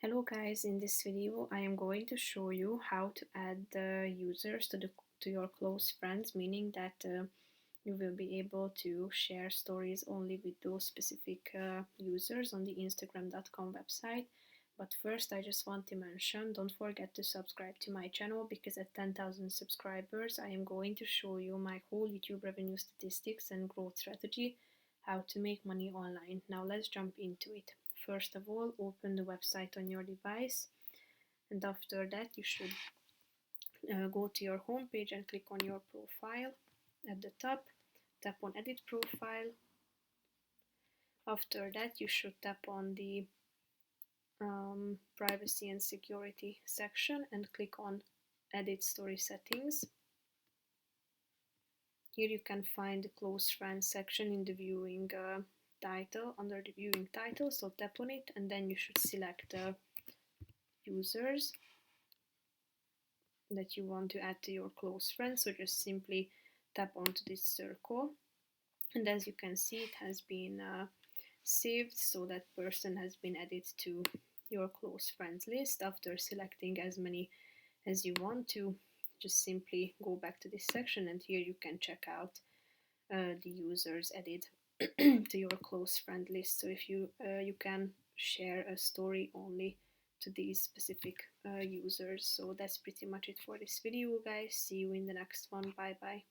Hello guys, in this video I am going to show you how to add the users to your close friends, meaning that you will be able to share stories only with those specific users on the Instagram.com website. But first I just want to mention, don't forget to subscribe to my channel, because at 10,000 subscribers I am going to show you my whole YouTube revenue statistics and growth strategy, how to make money online. Now let's jump into it. First of all, open the website on your device, and after that you should go to your home page and click on your profile. At the top, tap on edit profile. After that you should tap on the privacy and security section and click on edit story settings. Here you can find the close friends section in the viewing title, under the viewing title, so tap on it and then you should select users that you want to add to your close friends. So just simply tap onto this circle, and as you can see it has been saved, so that person has been added to your close friends list. After selecting as many as you want to, just simply go back to this section, and here you can check out the users added to your close friend list. So if you can share a story only to these specific users. So that's pretty much it for this video, guys. See you in the next one. Bye bye.